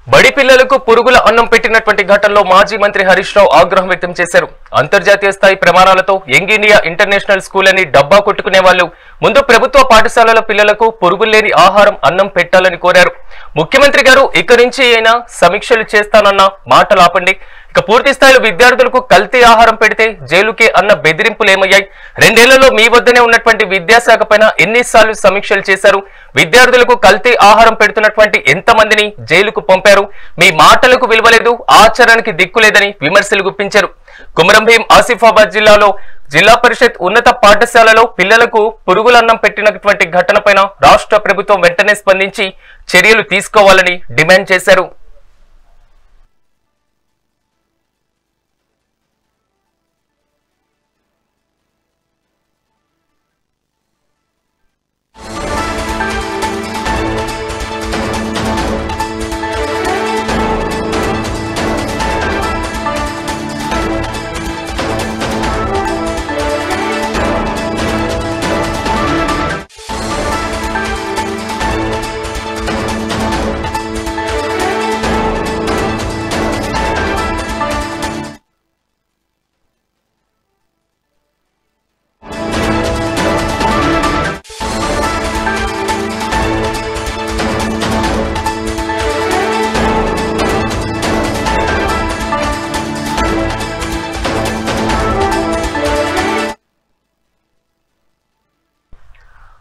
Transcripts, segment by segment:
బడి పిల్లలకు పురుగుల అన్నం పెట్టినటువంటి ఘటనలో మాజీ మంత్రి హరీష్ రావు ఆగ్రహం వ్యక్తం చేశారు. అంతర్జాతీయ స్థాయి ప్రమాణాలతో యంగ్ ఇండియా ఇంటర్నేషనల్ స్కూల్ అని డబ్బా కొట్టుకునే వాళ్ళు ముందు ప్రభుత్వ పాఠశాలల పిల్లలకు పురుగులేని ఆహారం అన్నం పెట్టాలని కోరారు. ముఖ్యమంత్రి గారు ఇక నుంచి అయినా సమీక్షలు చేస్తానన్న మాటలు ఆపండి. ఇక పూర్తి స్థాయిలో విద్యార్థులకు కల్తీ ఆహారం పెడితే జైలుకే అన్న బెదిరింపులేమయ్యాయి? 2 ఏళ్లలో మీ వద్దనే ఉన్నటువంటి విద్యాశాఖ పైన ఎన్నిసార్లు సమీక్షలు చేశారు? విద్యార్థులకు కల్తీ ఆహారం పెడుతున్నటువంటి ఎంతమందిని జైలుకు పంపారు? మీ మాటలకు విలువలేదు, ఆచరణకి దిక్కులేదని విమర్శలు గుప్పించారు. కుమరం భీం ఆసిఫాబాద్ జిల్లాలో జిల్లా పరిషత్ ఉన్నత పాఠశాలలో పిల్లలకు పురుగులన్నం పెట్టినటువంటి ఘటనపైన రాష్ట్ర ప్రభుత్వం వెంటనే స్పందించి చర్యలు తీసుకోవాలని డిమాండ్ చేశారు.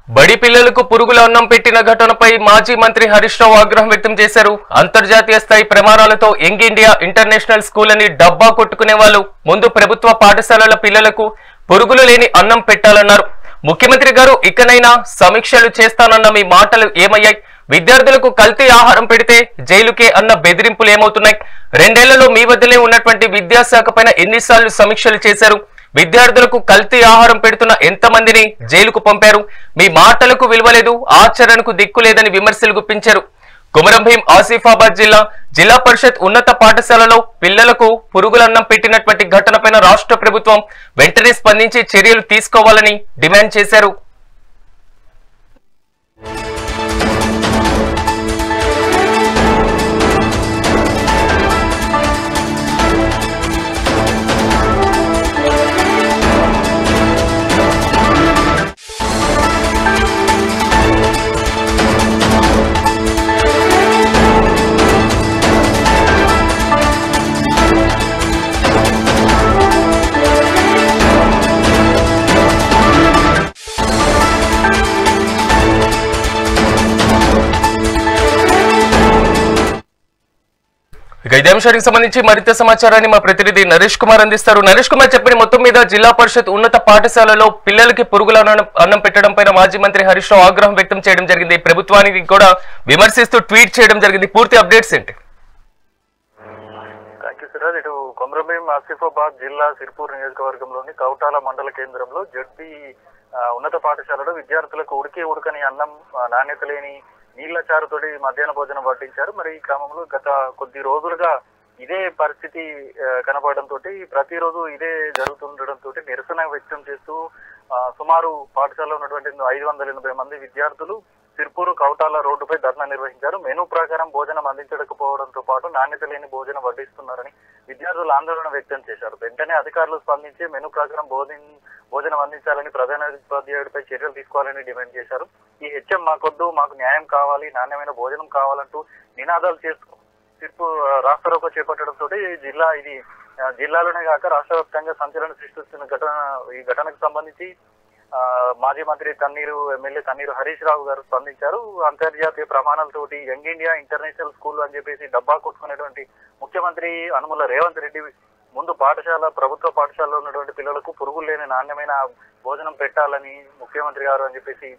బడి పిల్లలకు పురుగుల అన్నం పెట్టిన ఘటనపై మాజీ మంత్రి హరీష్ రావు ఆగ్రహం వ్యక్తం చేశారు. అంతర్జాతీయ స్థాయి ప్రమాణాలతో యంగ్ ఇండియా ఇంటర్నేషనల్ స్కూల్ అని డబ్బా కొట్టుకునే వాళ్ళు ముందు ప్రభుత్వ పాఠశాలల పిల్లలకు పురుగులు లేని అన్నం పెట్టాలన్నారు. ముఖ్యమంత్రి గారు ఇకనైనా సమీక్షలు చేస్తానన్న మీ మాటలు ఏమయ్యాయి? విద్యార్థులకు కల్తీ ఆహారం పెడితే జైలుకే అన్న బెదిరింపులు ఏమవుతున్నాయి? 2 ఏళ్లలో మీ వద్దనే ఉన్నటువంటి విద్యాశాఖ పైన ఎన్నిసార్లు సమీక్షలు చేశారు? విద్యార్థులకు కల్తీ ఆహారం పెడుతున్న ఎంతమందిని జైలుకు పంపారు? మీ మాటలకు విలువలేదు, ఆచరణకు దిక్కులేదని విమర్శలు గుప్పించారు. కుమరం భీం ఆసిఫాబాద్ జిల్లా పరిషత్ ఉన్నత పాఠశాలలో పిల్లలకు పురుగులన్నం పెట్టినటువంటి ఘటనపైన రాష్ట్ర ప్రభుత్వం వెంటనే స్పందించి చర్యలు తీసుకోవాలని డిమాండ్ చేశారు. ఇదే అంశానికి సంబంధించి మరింత సమాచారాన్ని మా ప్రతినిధి నరేష్ కుమార్ అందిస్తారు. నరేష్ కుమార్, చెప్పండి, మొత్తం మీద జిల్లా పరిషత్ ఉన్నత పాఠశాలలో పిల్లలకి పురుగుల అన్నం పెట్టడం పైన మాజీ మంత్రి హరీష్ రావు ఆగ్రహం వ్యక్తం చేయడం జరిగింది. ప్రభుత్వానికి కూడా విమర్శిస్తూ ట్వీట్ చేయడం జరిగింది. పూర్తి అప్డేట్స్ ఏంటి? ఇటు కుమరం భీం ఆసిఫాబాద్ జిల్లా సిర్పూర్ నియోజకవర్గంలోని కౌటాల మండల కేంద్రంలో జడ్పీ ఉన్నత పాఠశాలలో విద్యార్థులకు ఉడకని అన్నం, నాణ్యత లేని నీళ్ల చారుతోటి మధ్యాహ్న భోజనం వడ్డించారు. మరి ఈ క్రమంలో గత కొద్ది రోజులుగా ఇదే పరిస్థితి కనపడడంతో ప్రతిరోజు ఇదే జరుగుతుండటంతో నిరసన వ్యక్తం చేస్తూ సుమారు పాఠశాలలో ఉన్నటువంటి 580 మంది విద్యార్థులు సిర్పూరు కౌటాల రోడ్డుపై ధర్నా నిర్వహించారు. మెనూ ప్రకారం భోజనం అందించకపోవడంతో పాటు నాణ్యత లేని భోజనం వడ్డిస్తున్నారని విద్యార్థులు ఆందోళన వ్యక్తం చేశారు. వెంటనే అధికారులు స్పందించి మెనూ ప్రకారం భోజనం అందించాలని ప్రధానోపాధ్యాయుడిపై చర్యలు తీసుకోవాలని డిమాండ్ చేశారు. ఈ హెచ్ఎం మాకొద్దు, మాకు న్యాయం కావాలి, నాణ్యమైన భోజనం కావాలంటూ నినాదాలు చేస్తూ సిర్పూర్ రాష్ట్రరోకో చేపట్టడంతో జిల్లాలోనే కాక రాష్ట్ర వ్యాప్తంగా సంచలనం సృష్టిస్తున్న ఈ ఘటనకు సంబంధించి మాజీ మంత్రి ఎమ్మెల్యే తన్నీరు హరీష్ రావు గారు స్పందించారు. అంతర్జాతీయ ప్రమాణాలతోటి యంగ్ ఇండియా ఇంటర్నేషనల్ స్కూల్ అని చెప్పేసి డబ్బా కొట్టుకునేటువంటి ముఖ్యమంత్రి యనమల రేవంత్ రెడ్డి ముందు ప్రభుత్వ పాఠశాలలో ఉన్నటువంటి పిల్లలకు పురుగులు లేని నాణ్యమైన భోజనం పెట్టాలని ముఖ్యమంత్రి గారు అని చెప్పేసి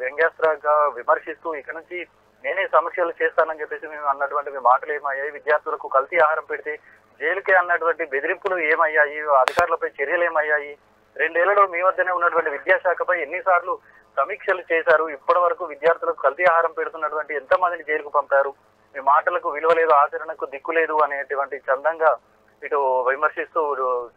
వ్యంగ్యాస్త్రంగా విమర్శిస్తూ ఇక నుంచి నేనే సమీక్షలు చేస్తానని చెప్పేసి మేము అన్నటువంటి మీ మాటలు ఏమయ్యాయి? విద్యార్థులకు కల్తీ ఆహారం పెడితే జైలుకే అన్నటువంటి బెదిరింపులు ఏమయ్యాయి? అధికారులపై చర్యలు ఏమయ్యాయి? 2 ఏళ్లలో మీ వద్దనే ఉన్నటువంటి విద్యాశాఖపై ఎన్నిసార్లు సమీక్షలు చేశారు? ఇప్పటి వరకు విద్యార్థులకు కల్తీ ఆహారం పెడుతున్నటువంటి ఎంతమందిని జైలుకు పంపారు? మీ మాటలకు విలువ లేదు, ఆచరణకు దిక్కు లేదు అనేటువంటి చందంగా ఇటు విమర్శిస్తూ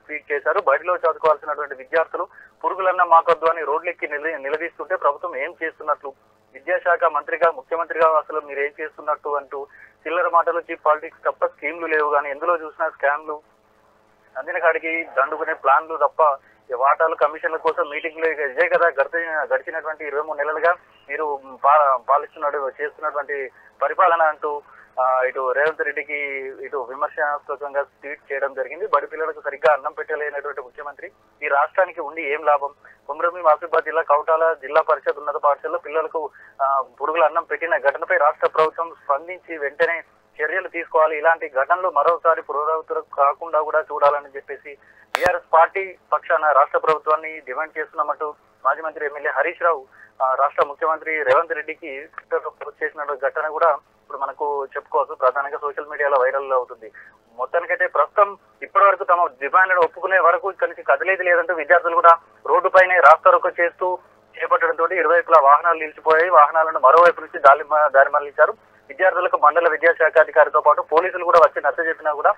ట్వీట్ చేశారు. బడిలో చదువుకోవాల్సినటువంటి విద్యార్థులు పురుగులన్న మాకొద్దు అని రోడ్లెక్కి నిలదీస్తుంటే ప్రభుత్వం ఏం చేస్తున్నట్లు, విద్యాశాఖ మంత్రిగా ముఖ్యమంత్రిగా అసలు మీరు ఏం చేస్తున్నట్టు అంటూ చిల్లర మాటలు చీప్ పాలిటిక్స్ తప్ప స్కీమ్లు లేవు, కానీ ఎందులో చూసినా స్కామ్లు, అందిన కాడికి దండుకునే ప్లాన్లు తప్ప వాటాలు కమిషన్ల కోసం మీటింగ్లు ఇదే కదా గడిచినటువంటి 23 నెలలుగా మీరు చేస్తున్నటువంటి పరిపాలన అంటూ ఇటు రేవంత్ రెడ్డికి ఇటు విమర్శనాత్మకంగా ట్వీట్ చేయడం జరిగింది. బడి పిల్లలకు సరిగ్గా అన్నం పెట్టలేనటువంటి ముఖ్యమంత్రి ఈ రాష్ట్రానికి ఉండి ఏం లాభం? కొమరంభీం ఆసిఫాబాద్ జిల్లా కౌటాల జిల్లా పరిషత్ ఉన్నత పాఠశాలలో పిల్లలకు పురుగుల అన్నం పెట్టిన ఘటనపై రాష్ట్ర ప్రభుత్వం స్పందించి వెంటనే చర్యలు తీసుకోవాలి. ఇలాంటి ఘటనలు మరోసారి పునరావృతం కాకుండా కూడా చూడాలని చెప్పేసి టీఆర్ఎస్ పార్టీ పక్షాన రాష్ట్ర ప్రభుత్వాన్ని డిమాండ్ చేస్తున్నామంటూ మాజీ మంత్రి ఎమ్మెల్యే హరీష్ రావు రాష్ట్ర ముఖ్యమంత్రి రేవంత్ రెడ్డికి ట్విట్టర్లో పోస్ట్ చేసిన ఘటన కూడా ఇప్పుడు మనకు చెప్పుకోవచ్చు. ప్రధానంగా సోషల్ మీడియాలో వైరల్ అవుతుంది. మొత్తానికైతే ప్రస్తుతం ఇప్పటి వరకు తమ డిమాండ్లను ఒప్పుకునే వరకు ఇక్కడి నుంచి కదిలేదు లేదంటూ విద్యార్థులు కూడా రోడ్డుపైనే రాస్తారోకో చేస్తూ చేపట్టడంతో ఇరువైపులా వాహనాలు నిలిచిపోయాయి. వాహనాలను మరోవైపు నుంచి దారి మళ్లించారు. విద్యార్థులకు మండల విద్యాశాఖ అధికారితో పాటు పోలీసులు కూడా వచ్చి నచ్చజెప్పినా కూడా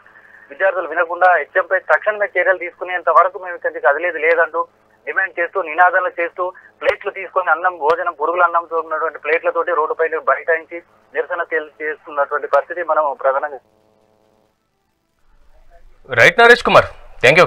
విద్యార్థులు వినకుండా హెచ్ఎంపై తక్షణమే చర్యలు తీసుకునేంత వరకు మేము ఇక్కడి నుంచి కదిలేదు లేదంటూ డిమాండ్ చేస్తూ నినాదాలు చేస్తూ ప్లేట్లు తీసుకొని అన్నం భోజనం పురుగుల అన్నంతో ఉన్నటువంటి ప్లేట్లతోటి రోడ్డుపై బైఠాయించి నిరసన చేస్తున్నటువంటి పరిస్థితి మనం ప్రధానంగా. Right Naresh Kumar, thank you.